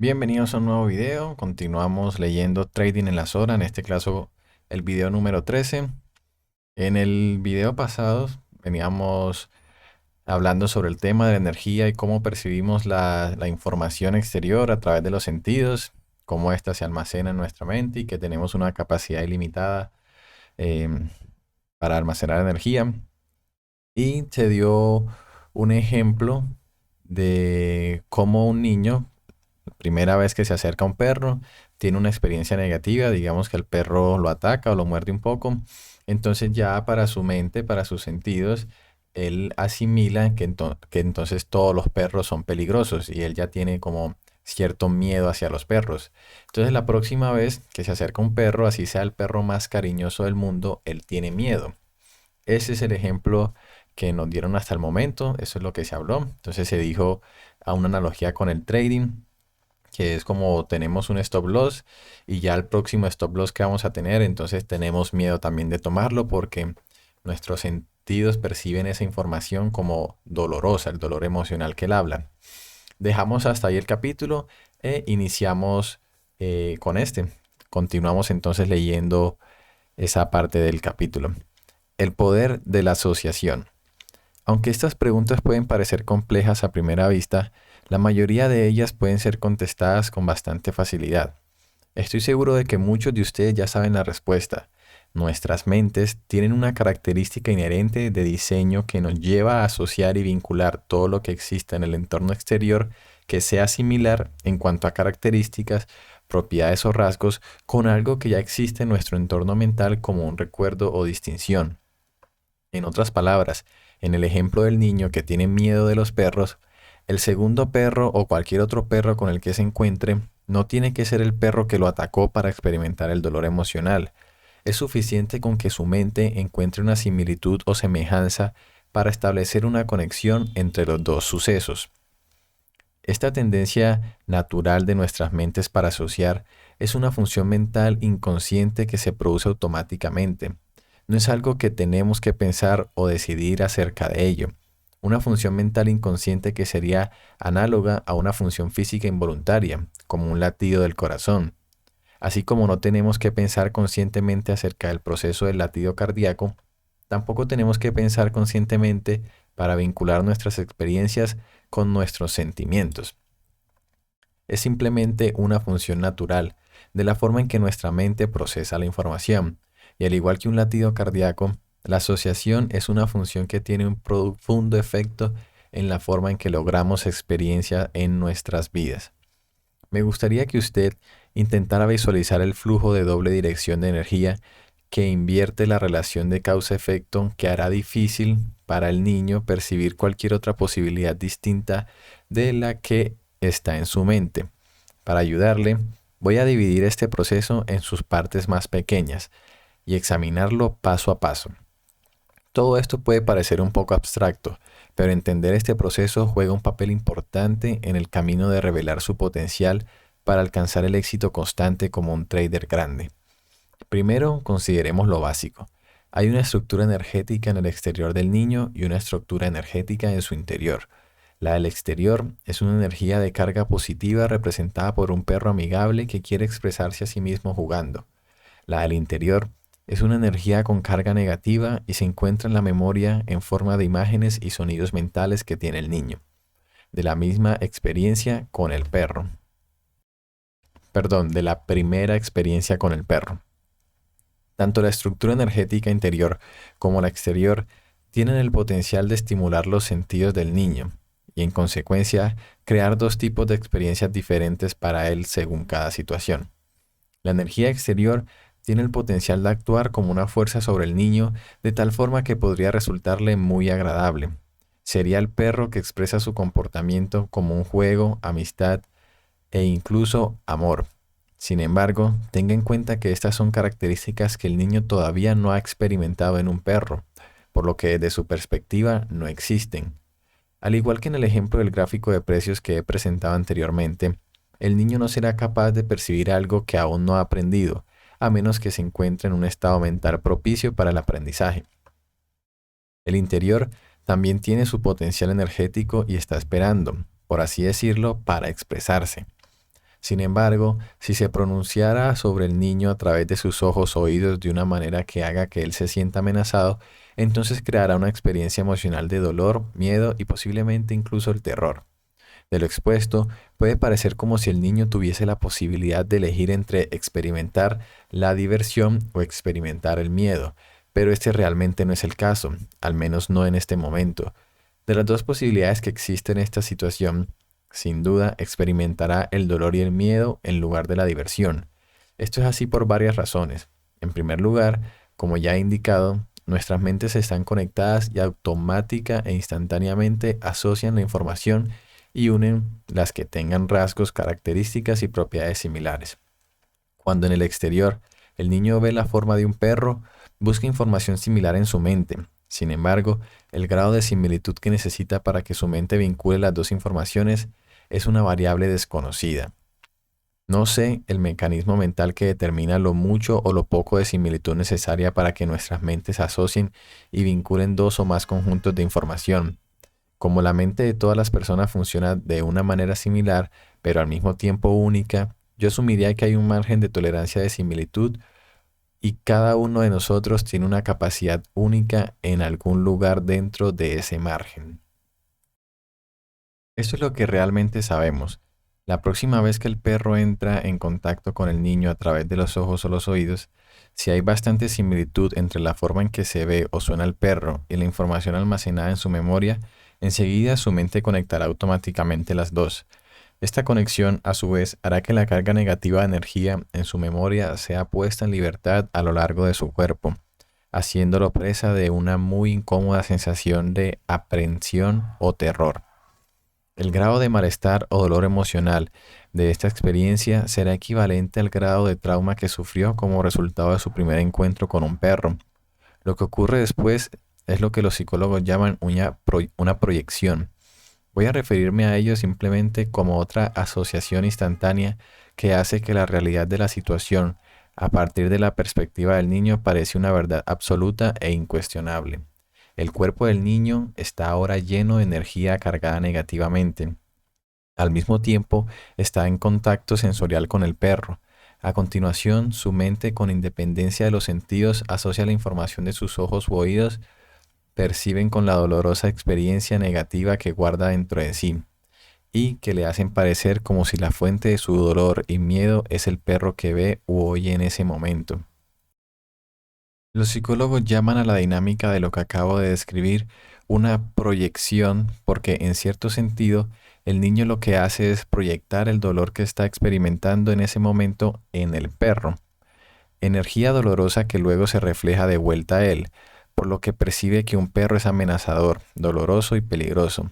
Bienvenidos a un nuevo video. Continuamos leyendo Trading en las horas, en este caso el video número 13. En el video pasado veníamos hablando sobre el tema de la energía y cómo percibimos la información exterior a través de los sentidos, cómo ésta se almacena en nuestra mente y que tenemos una capacidad ilimitada em, para almacenar energía. Y se dio un ejemplo de cómo un niño primera vez que se acerca a un perro, tiene una experiencia negativa, digamos que el perro lo ataca o lo muerde un poco, entonces ya para su mente, para sus sentidos, él asimila que entonces todos los perros son peligrosos y él ya tiene como cierto miedo hacia los perros. Entonces la próxima vez que se acerca un perro, así sea el perro más cariñoso del mundo, él tiene miedo. Ese es el ejemplo que nos dieron hasta el momento, eso es lo que se habló. Entonces se dijo a una analogía con el trading, que es como tenemos un stop loss y ya el próximo stop loss que vamos a tener, entonces tenemos miedo también de tomarlo porque nuestros sentidos perciben esa información como dolorosa, el dolor emocional que él habla. Dejamos hasta ahí el capítulo e iniciamos con este. Continuamos entonces leyendo esa parte del capítulo. El poder de la asociación. Aunque estas preguntas pueden parecer complejas a primera vista, la mayoría de ellas pueden ser contestadas con bastante facilidad. Estoy seguro de que muchos de ustedes ya saben la respuesta. Nuestras mentes tienen una característica inherente de diseño que nos lleva a asociar y vincular todo lo que existe en el entorno exterior que sea similar en cuanto a características, propiedades o rasgos con algo que ya existe en nuestro entorno mental como un recuerdo o distinción. En otras palabras, en el ejemplo del niño que tiene miedo de los perros, el segundo perro o cualquier otro perro con el que se encuentre no tiene que ser el perro que lo atacó para experimentar el dolor emocional. Es suficiente con que su mente encuentre una similitud o semejanza para establecer una conexión entre los dos sucesos. Esta tendencia natural de nuestras mentes para asociar es una función mental inconsciente que se produce automáticamente. No es algo que tenemos que pensar o decidir acerca de ello. Una función mental inconsciente que sería análoga a una función física involuntaria, como un latido del corazón. Así como no tenemos que pensar conscientemente acerca del proceso del latido cardíaco, tampoco tenemos que pensar conscientemente para vincular nuestras experiencias con nuestros sentimientos. Es simplemente una función natural de la forma en que nuestra mente procesa la información. Y al igual que un latido cardíaco, la asociación es una función que tiene un profundo efecto en la forma en que logramos experiencia en nuestras vidas. Me gustaría que usted intentara visualizar el flujo de doble dirección de energía que invierte la relación de causa-efecto, que hará difícil para el niño percibir cualquier otra posibilidad distinta de la que está en su mente. Para ayudarle, voy a dividir este proceso en sus partes más pequeñas y examinarlo paso a paso. Todo esto puede parecer un poco abstracto, pero entender este proceso juega un papel importante en el camino de revelar su potencial para alcanzar el éxito constante como un trader grande. Primero, consideremos lo básico. Hay una estructura energética en el exterior del niño y una estructura energética en su interior. La del exterior es una energía de carga positiva representada por un perro amigable que quiere expresarse a sí mismo jugando. La del interior es una energía con carga negativa y se encuentra en la memoria en forma de imágenes y sonidos mentales que tiene el niño, de la misma experiencia con el perro. Perdón, de la primera experiencia con el perro. Tanto la estructura energética interior como la exterior tienen el potencial de estimular los sentidos del niño y, en consecuencia, crear dos tipos de experiencias diferentes para él según cada situación. La energía exterior tiene el potencial de actuar como una fuerza sobre el niño de tal forma que podría resultarle muy agradable. Sería el perro que expresa su comportamiento como un juego, amistad e incluso amor. Sin embargo, tenga en cuenta que estas son características que el niño todavía no ha experimentado en un perro, por lo que desde su perspectiva no existen. Al igual que en el ejemplo del gráfico de precios que he presentado anteriormente, el niño no será capaz de percibir algo que aún no ha aprendido, a menos que se encuentre en un estado mental propicio para el aprendizaje. El interior también tiene su potencial energético y está esperando, por así decirlo, para expresarse. Sin embargo, si se pronunciara sobre el niño a través de sus ojos o oídos de una manera que haga que él se sienta amenazado, entonces creará una experiencia emocional de dolor, miedo y posiblemente incluso el terror. De lo expuesto, puede parecer como si el niño tuviese la posibilidad de elegir entre experimentar la diversión o experimentar el miedo, pero este realmente no es el caso, al menos no en este momento. De las dos posibilidades que existen en esta situación, sin duda experimentará el dolor y el miedo en lugar de la diversión. Esto es así por varias razones. En primer lugar, como ya he indicado, nuestras mentes están conectadas y automática e instantáneamente asocian la información y unen las que tengan rasgos, características y propiedades similares. Cuando en el exterior el niño ve la forma de un perro, busca información similar en su mente. Sin embargo, el grado de similitud que necesita para que su mente vincule las dos informaciones es una variable desconocida. No sé el mecanismo mental que determina lo mucho o lo poco de similitud necesaria para que nuestras mentes asocien y vinculen dos o más conjuntos de información. Como la mente de todas las personas funciona de una manera similar, pero al mismo tiempo única, yo asumiría que hay un margen de tolerancia de similitud y cada uno de nosotros tiene una capacidad única en algún lugar dentro de ese margen. Esto es lo que realmente sabemos. La próxima vez que el perro entra en contacto con el niño a través de los ojos o los oídos, si hay bastante similitud entre la forma en que se ve o suena el perro y la información almacenada en su memoria, enseguida su mente conectará automáticamente las dos. Esta conexión, a su vez, hará que la carga negativa de energía en su memoria sea puesta en libertad a lo largo de su cuerpo, haciéndolo presa de una muy incómoda sensación de aprehensión o terror. El grado de malestar o dolor emocional de esta experiencia será equivalente al grado de trauma que sufrió como resultado de su primer encuentro con un perro. Lo que ocurre después es lo que los psicólogos llaman una proyección. Voy a referirme a ello simplemente como otra asociación instantánea que hace que la realidad de la situación, a partir de la perspectiva del niño, parece una verdad absoluta e incuestionable. El cuerpo del niño está ahora lleno de energía cargada negativamente. Al mismo tiempo, está en contacto sensorial con el perro. A continuación, su mente, con independencia de los sentidos, asocia la información de sus ojos u oídos, perciben con la dolorosa experiencia negativa que guarda dentro de sí y que le hacen parecer como si la fuente de su dolor y miedo es el perro que ve u oye en ese momento. Los psicólogos llaman a la dinámica de lo que acabo de describir una proyección porque en cierto sentido el niño lo que hace es proyectar el dolor que está experimentando en ese momento en el perro, energía dolorosa que luego se refleja de vuelta a él, por lo que percibe que un perro es amenazador, doloroso y peligroso.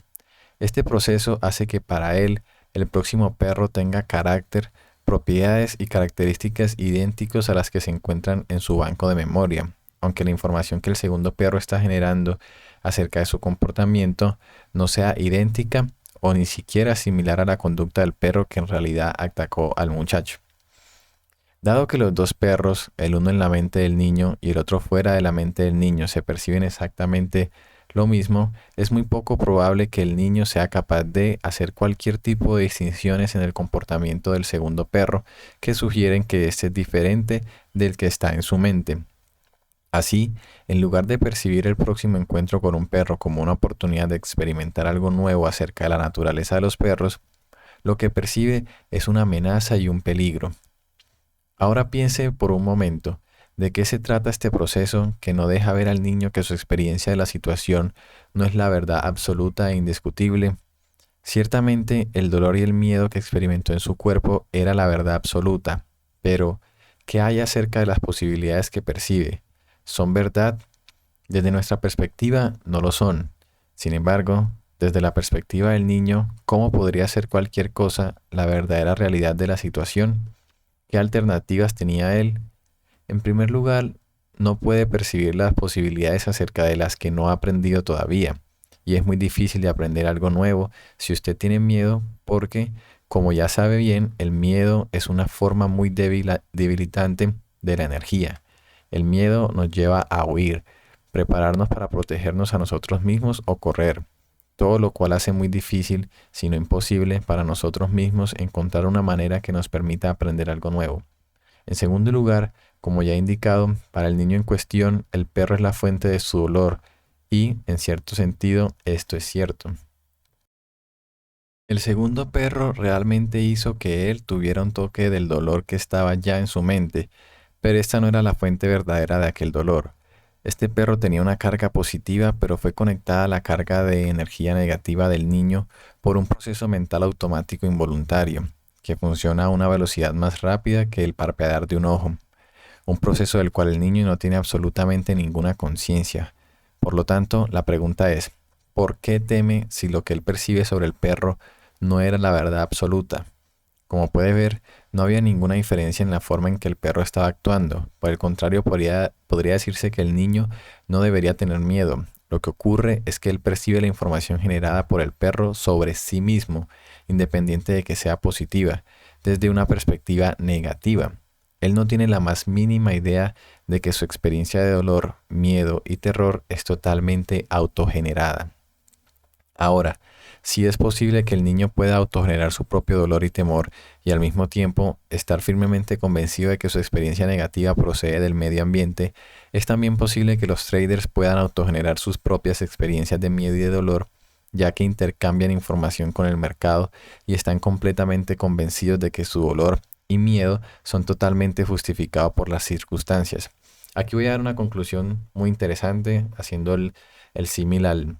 Este proceso hace que para él el próximo perro tenga carácter, propiedades y características idénticos a las que se encuentran en su banco de memoria, aunque la información que el segundo perro está generando acerca de su comportamiento no sea idéntica o ni siquiera similar a la conducta del perro que en realidad atacó al muchacho. Dado que los dos perros, el uno en la mente del niño y el otro fuera de la mente del niño, se perciben exactamente lo mismo, es muy poco probable que el niño sea capaz de hacer cualquier tipo de distinciones en el comportamiento del segundo perro que sugieren que éste es diferente del que está en su mente. Así, en lugar de percibir el próximo encuentro con un perro como una oportunidad de experimentar algo nuevo acerca de la naturaleza de los perros, lo que percibe es una amenaza y un peligro. Ahora piense por un momento de qué se trata este proceso que no deja ver al niño que su experiencia de la situación no es la verdad absoluta e indiscutible. Ciertamente el dolor y el miedo que experimentó en su cuerpo era la verdad absoluta, pero ¿qué hay acerca de las posibilidades que percibe? ¿Son verdad? Desde nuestra perspectiva, no lo son. Sin embargo, desde la perspectiva del niño, ¿cómo podría ser cualquier cosa la verdadera realidad de la situación? ¿Qué alternativas tenía él? En primer lugar, no puede percibir las posibilidades acerca de las que no ha aprendido todavía. Y es muy difícil de aprender algo nuevo si usted tiene miedo porque, como ya sabe bien, el miedo es una forma muy debilitante de la energía. El miedo nos lleva a huir, prepararnos para protegernos a nosotros mismos o correr. todo lo cual hace muy difícil, si no imposible, para nosotros mismos encontrar una manera que nos permita aprender algo nuevo. En segundo lugar, como ya he indicado, para el niño en cuestión, el perro es la fuente de su dolor y, en cierto sentido, esto es cierto. El segundo perro realmente hizo que él tuviera un toque del dolor que estaba ya en su mente, pero esta no era la fuente verdadera de aquel dolor. Este perro tenía una carga positiva, pero fue conectada a la carga de energía negativa del niño por un proceso mental automático involuntario, que funciona a una velocidad más rápida que el parpadear de un ojo, un proceso del cual el niño no tiene absolutamente ninguna conciencia. Por lo tanto, la pregunta es, ¿por qué teme si lo que él percibe sobre el perro no era la verdad absoluta? Como puede ver, no había ninguna diferencia en la forma en que el perro estaba actuando. Por el contrario, podría decirse que el niño no debería tener miedo. Lo que ocurre es que él percibe la información generada por el perro sobre sí mismo, independiente de que sea positiva, desde una perspectiva negativa. Él no tiene la más mínima idea de que su experiencia de dolor, miedo y terror es totalmente autogenerada. Ahora, sí es posible que el niño pueda autogenerar su propio dolor y temor y al mismo tiempo estar firmemente convencido de que su experiencia negativa procede del medio ambiente, es también posible que los traders puedan autogenerar sus propias experiencias de miedo y de dolor, ya que intercambian información con el mercado y están completamente convencidos de que su dolor y miedo son totalmente justificados por las circunstancias. Aquí voy a dar una conclusión muy interesante haciendo el símil al,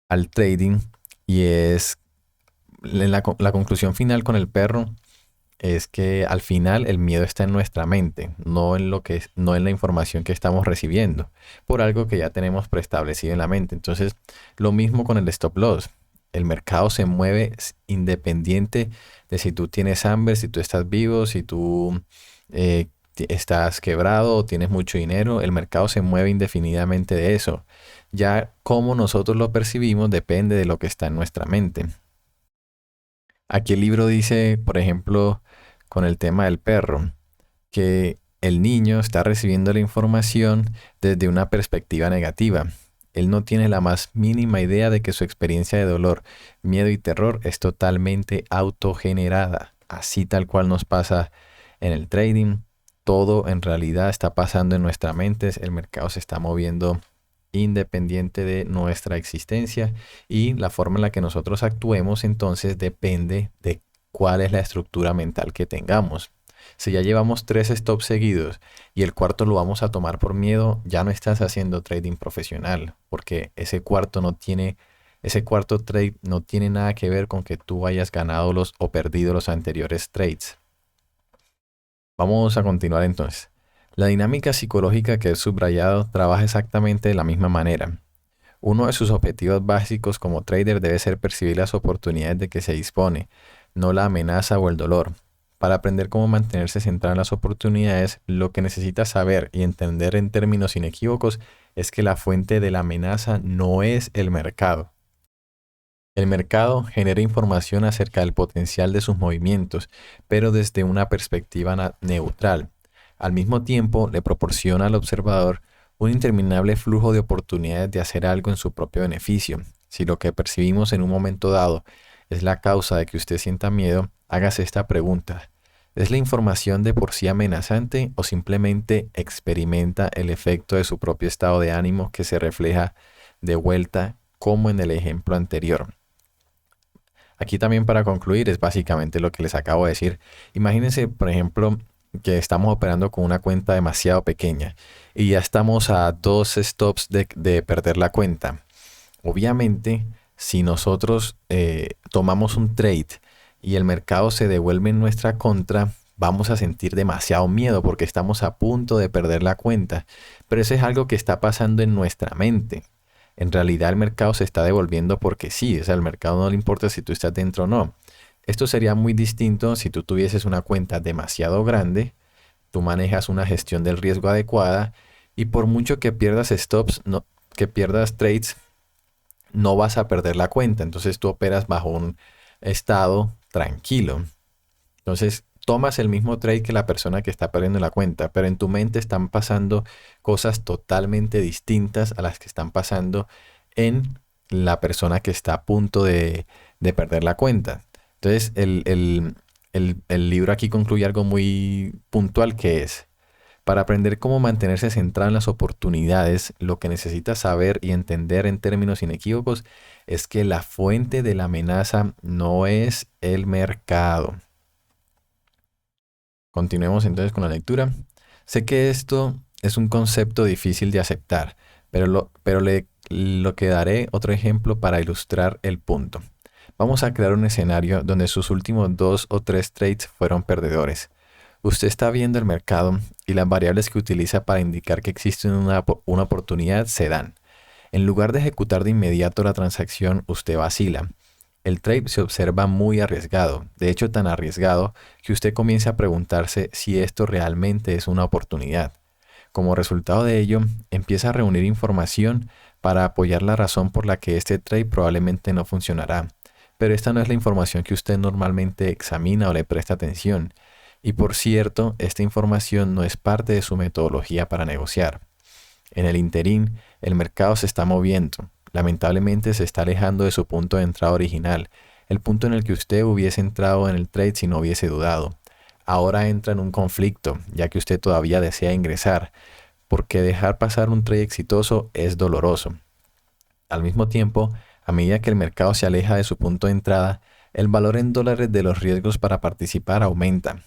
al trading y es la conclusión final con el perro es que al final el miedo está en nuestra mente, no en no en la información que estamos recibiendo, por algo que ya tenemos preestablecido en la mente. Entonces, lo mismo con el stop loss. El mercado se mueve independiente de si tú tienes hambre, si tú estás vivo, si tú estás quebrado o tienes mucho dinero. El mercado se mueve indefinidamente de eso. Ya cómo nosotros lo percibimos depende de lo que está en nuestra mente. Aquí el libro dice, por ejemplo, con el tema del perro, que el niño está recibiendo la información desde una perspectiva negativa. Él no tiene la más mínima idea de que su experiencia de dolor, miedo y terror es totalmente autogenerada. Así tal cual nos pasa en el trading. Todo en realidad está pasando en nuestra mente. El mercado se está moviendo independiente de nuestra existencia y la forma en la que nosotros actuemos entonces depende de cuál es la estructura mental que tengamos. Si ya llevamos 3 stops seguidos y el cuarto lo vamos a tomar por miedo, ya no estás haciendo trading profesional, porque ese cuarto trade no tiene nada que ver con que tú hayas ganado o perdido los anteriores trades. Vamos a continuar entonces. La dinámica psicológica que he subrayado trabaja exactamente de la misma manera. Uno de sus objetivos básicos como trader debe ser percibir las oportunidades de que se dispone, no la amenaza o el dolor. Para aprender cómo mantenerse centrado en las oportunidades, lo que necesitas saber y entender en términos inequívocos es que la fuente de la amenaza no es el mercado. El mercado genera información acerca del potencial de sus movimientos, pero desde una perspectiva neutral. Al mismo tiempo, le proporciona al observador un interminable flujo de oportunidades de hacer algo en su propio beneficio. Si lo que percibimos en un momento dado es la causa de que usted sienta miedo, hágase esta pregunta. ¿Es la información de por sí amenazante o simplemente experimenta el efecto de su propio estado de ánimo que se refleja de vuelta como en el ejemplo anterior? Aquí también para concluir es básicamente lo que les acabo de decir. Imagínense, por ejemplo, que estamos operando con una cuenta demasiado pequeña y ya estamos a 2 stops de perder la cuenta. Obviamente, si nosotros tomamos un trade y el mercado se devuelve en nuestra contra, vamos a sentir demasiado miedo porque estamos a punto de perder la cuenta. Pero eso es algo que está pasando en nuestra mente. En realidad el mercado se está devolviendo porque sí, o sea, al mercado no le importa si tú estás dentro o no. Esto sería muy distinto si tú tuvieses una cuenta demasiado grande, tú manejas una gestión del riesgo adecuada y por mucho que pierdas stops, que pierdas trades, no vas a perder la cuenta. Entonces tú operas bajo un estado tranquilo. Entonces tomas el mismo trade que la persona que está perdiendo la cuenta, pero en tu mente están pasando cosas totalmente distintas a las que están pasando en la persona que está a punto de perder la cuenta. Entonces, el libro aquí concluye algo muy puntual que es, para aprender cómo mantenerse centrado en las oportunidades, lo que necesitas saber y entender en términos inequívocos es que la fuente de la amenaza no es el mercado. Continuemos entonces con la lectura. Sé que esto es un concepto difícil de aceptar, pero lo que daré otro ejemplo para ilustrar el punto. Vamos a crear un escenario donde sus últimos 2 o 3 trades fueron perdedores. Usted está viendo el mercado y las variables que utiliza para indicar que existe una oportunidad se dan. En lugar de ejecutar de inmediato la transacción, usted vacila. El trade se observa muy arriesgado, de hecho tan arriesgado que usted comienza a preguntarse si esto realmente es una oportunidad. Como resultado de ello, empieza a reunir información para apoyar la razón por la que este trade probablemente no funcionará. Pero esta no es la información que usted normalmente examina o le presta atención. Y por cierto, esta información no es parte de su metodología para negociar. En el interín, el mercado se está moviendo. Lamentablemente se está alejando de su punto de entrada original, el punto en el que usted hubiese entrado en el trade si no hubiese dudado. Ahora entra en un conflicto, ya que usted todavía desea ingresar, porque dejar pasar un trade exitoso es doloroso. Al mismo tiempo, a medida que el mercado se aleja de su punto de entrada, el valor en dólares de los riesgos para participar aumenta.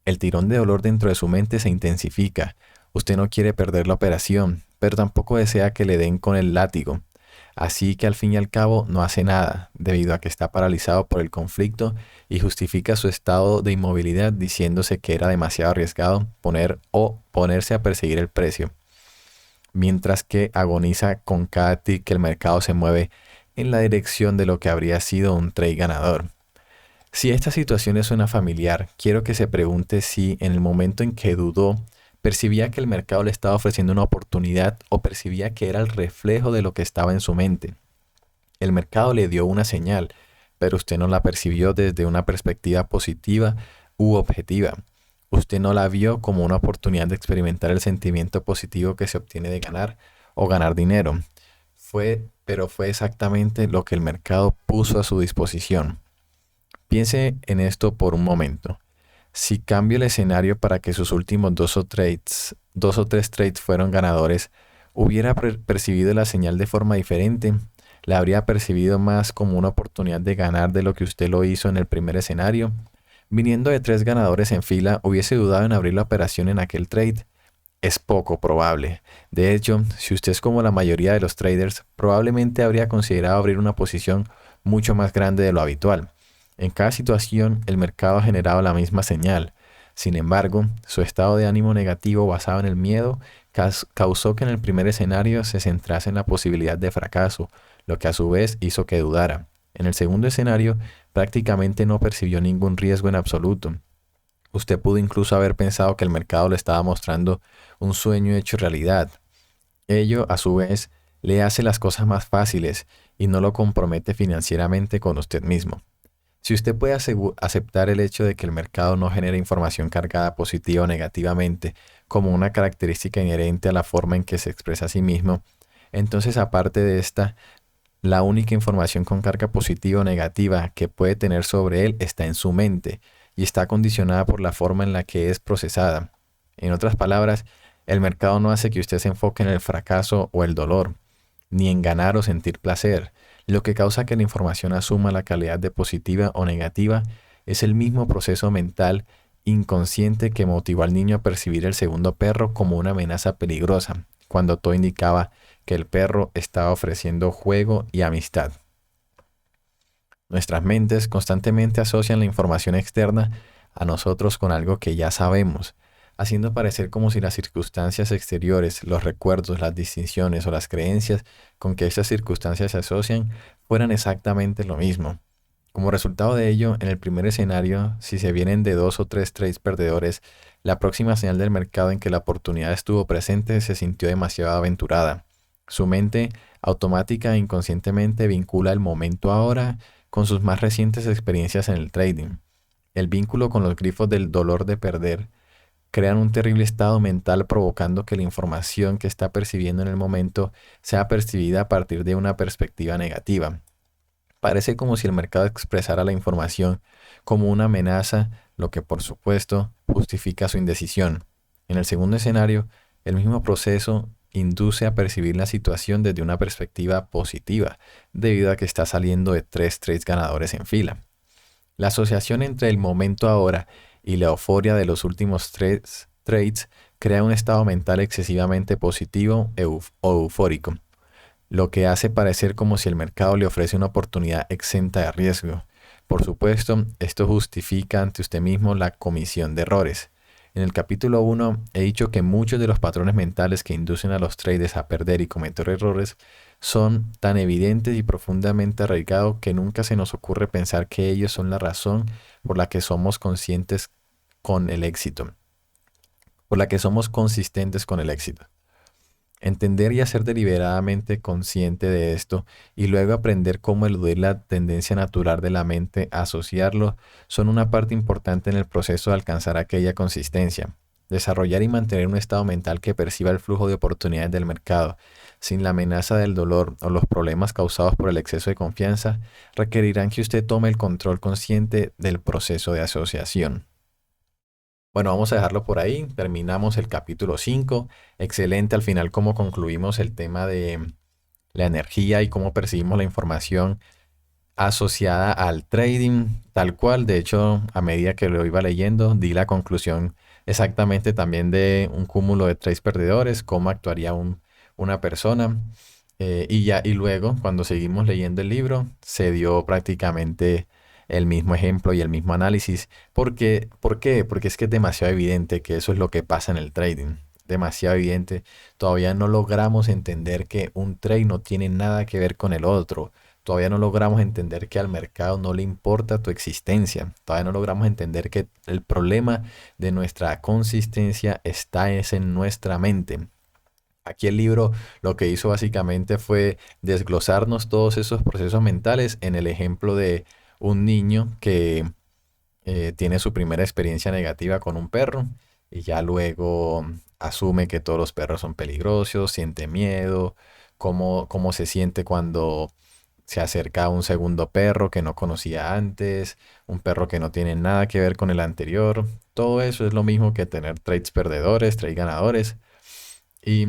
El tirón de dolor dentro de su mente se intensifica. Usted no quiere perder la operación, pero tampoco desea que le den con el látigo. Así que al fin y al cabo no hace nada, debido a que está paralizado por el conflicto y justifica su estado de inmovilidad diciéndose que era demasiado arriesgado ponerse a perseguir el precio, mientras que agoniza con cada tick que el mercado se mueve en la dirección de lo que habría sido un trade ganador. Si esta situación le suena familiar, quiero que se pregunte si en el momento en que dudó, percibía que el mercado le estaba ofreciendo una oportunidad o percibía que era el reflejo de lo que estaba en su mente. El mercado le dio una señal, pero usted no la percibió desde una perspectiva positiva u objetiva. Usted no la vio como una oportunidad de experimentar el sentimiento positivo que se obtiene de ganar o ganar dinero. Pero fue exactamente lo que el mercado puso a su disposición. Piense en esto por un momento. Si cambio el escenario para que sus últimos 2 o 3 trades fueron ganadores, ¿hubiera percibido la señal de forma diferente? ¿La habría percibido más como una oportunidad de ganar de lo que usted lo hizo en el primer escenario? Viniendo de 3 ganadores en fila, ¿hubiese dudado en abrir la operación en aquel trade? Es poco probable. De hecho, si usted es como la mayoría de los traders, probablemente habría considerado abrir una posición mucho más grande de lo habitual. En cada situación, el mercado ha generado la misma señal. Sin embargo, su estado de ánimo negativo basado en el miedo causó que en el primer escenario se centrase en la posibilidad de fracaso, lo que a su vez hizo que dudara. En el segundo escenario, prácticamente no percibió ningún riesgo en absoluto. Usted pudo incluso haber pensado que el mercado le estaba mostrando un sueño hecho realidad. Ello, a su vez, le hace las cosas más fáciles y no lo compromete financieramente con usted mismo. Si usted puede aceptar el hecho de que el mercado no genera información cargada positiva o negativamente como una característica inherente a la forma en que se expresa a sí mismo, entonces aparte de esta, la única información con carga positiva o negativa que puede tener sobre él está en su mente y está condicionada por la forma en la que es procesada. En otras palabras, el mercado no hace que usted se enfoque en el fracaso o el dolor, ni en ganar o sentir placer. Lo que causa que la información asuma la calidad de positiva o negativa es el mismo proceso mental inconsciente que motivó al niño a percibir el segundo perro como una amenaza peligrosa, cuando todo indicaba que el perro estaba ofreciendo juego y amistad. Nuestras mentes constantemente asocian la información externa a nosotros con algo que ya sabemos, haciendo parecer como si las circunstancias exteriores, los recuerdos, las distinciones o las creencias con que estas circunstancias se asocian fueran exactamente lo mismo. Como resultado de ello, en el primer escenario, si se vienen de 2 o 3 trades perdedores, la próxima señal del mercado en que la oportunidad estuvo presente se sintió demasiado aventurada. Su mente automática e inconscientemente vincula el momento ahora con sus más recientes experiencias en el trading. El vínculo con los grifos del dolor de perder crean un terrible estado mental provocando que la información que está percibiendo en el momento sea percibida a partir de una perspectiva negativa. Parece como si el mercado expresara la información como una amenaza, lo que por supuesto justifica su indecisión. En el segundo escenario, el mismo proceso induce a percibir la situación desde una perspectiva positiva, debido a que está saliendo de 3 trades ganadores en fila. La asociación entre el momento ahora y la euforia de los últimos 3 trades crea un estado mental excesivamente positivo o eufórico, lo que hace parecer como si el mercado le ofrece una oportunidad exenta de riesgo. Por supuesto, esto justifica ante usted mismo la comisión de errores. En el capítulo 1 he dicho que muchos de los patrones mentales que inducen a los traders a perder y cometer errores son tan evidentes y profundamente arraigados que nunca se nos ocurre pensar que ellos son la razón por la que somos conscientes con el éxito, por la que somos consistentes con el éxito. Entender y hacer deliberadamente consciente de esto y luego aprender cómo eludir la tendencia natural de la mente a asociarlo son una parte importante en el proceso de alcanzar aquella consistencia. Desarrollar y mantener un estado mental que perciba el flujo de oportunidades del mercado sin la amenaza del dolor o los problemas causados por el exceso de confianza requerirán que usted tome el control consciente del proceso de asociación. Bueno, vamos a dejarlo por ahí. Terminamos el capítulo 5. Excelente al final cómo concluimos el tema de la energía y cómo percibimos la información asociada al trading, tal cual. De hecho, a medida que lo iba leyendo, di la conclusión exactamente también de un cúmulo de trades perdedores, cómo actuaría una persona. Y luego, cuando seguimos leyendo el libro, se dio prácticamente el mismo ejemplo y el mismo análisis. ¿Por qué? Porque es que es demasiado evidente que eso es lo que pasa en el trading. Demasiado evidente. Todavía no logramos entender que un trade no tiene nada que ver con el otro. Todavía no logramos entender que al mercado no le importa tu existencia. Todavía no logramos entender que el problema de nuestra consistencia está es en nuestra mente. Aquí el libro lo que hizo básicamente fue desglosarnos todos esos procesos mentales en el ejemplo de un niño que tiene su primera experiencia negativa con un perro y ya luego asume que todos los perros son peligrosos, siente miedo, cómo se siente cuando se acerca a un segundo perro que no conocía antes, un perro que no tiene nada que ver con el anterior. Todo eso es lo mismo que tener trades perdedores, trades ganadores. Y,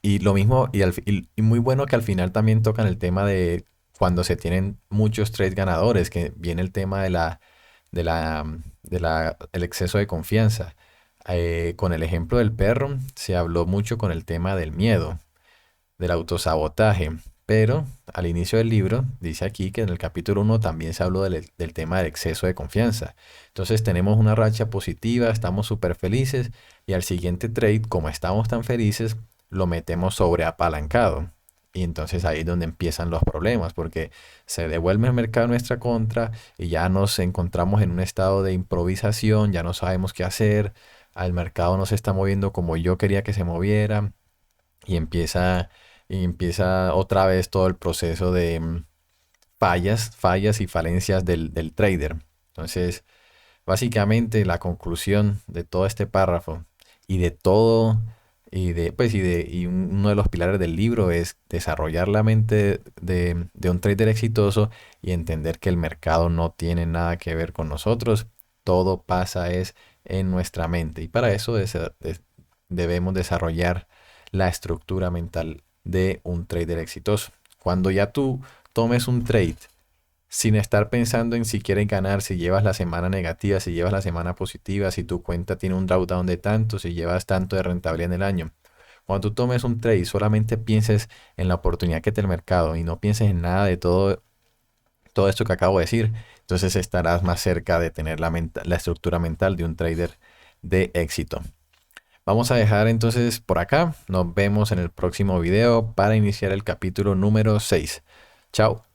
y lo mismo, y muy bueno que al final también tocan el tema de cuando se tienen muchos trades ganadores, que viene el tema el exceso de confianza. Con el ejemplo del perro, se habló mucho con el tema del miedo, del autosabotaje. Pero al inicio del libro dice aquí que en el capítulo 1 también se habló del tema del exceso de confianza. Entonces tenemos una racha positiva, estamos súper felices y al siguiente trade, como estamos tan felices, lo metemos sobreapalancado. Y entonces ahí es donde empiezan los problemas, porque se devuelve el mercado en nuestra contra y ya nos encontramos en un estado de improvisación, ya no sabemos qué hacer, al mercado no se está moviendo como yo quería que se moviera y empieza otra vez todo el proceso de fallas y falencias del trader. Entonces, básicamente la conclusión de todo este párrafo y de todo, y uno de los pilares del libro es desarrollar la mente de un trader exitoso y entender que el mercado no tiene nada que ver con nosotros. Todo pasa es en nuestra mente. Y para eso debemos desarrollar la estructura mental de un trader exitoso. Cuando ya tú tomes un trade sin estar pensando en si quieres ganar, si llevas la semana negativa, si llevas la semana positiva, si tu cuenta tiene un drawdown de tanto, si llevas tanto de rentabilidad en el año. Cuando tú tomes un trade, solamente pienses en la oportunidad que te da el mercado y no pienses en nada de todo esto que acabo de decir. Entonces estarás más cerca de tener la estructura mental de un trader de éxito. Vamos a dejar entonces por acá. Nos vemos en el próximo video para iniciar el capítulo número 6. Chao.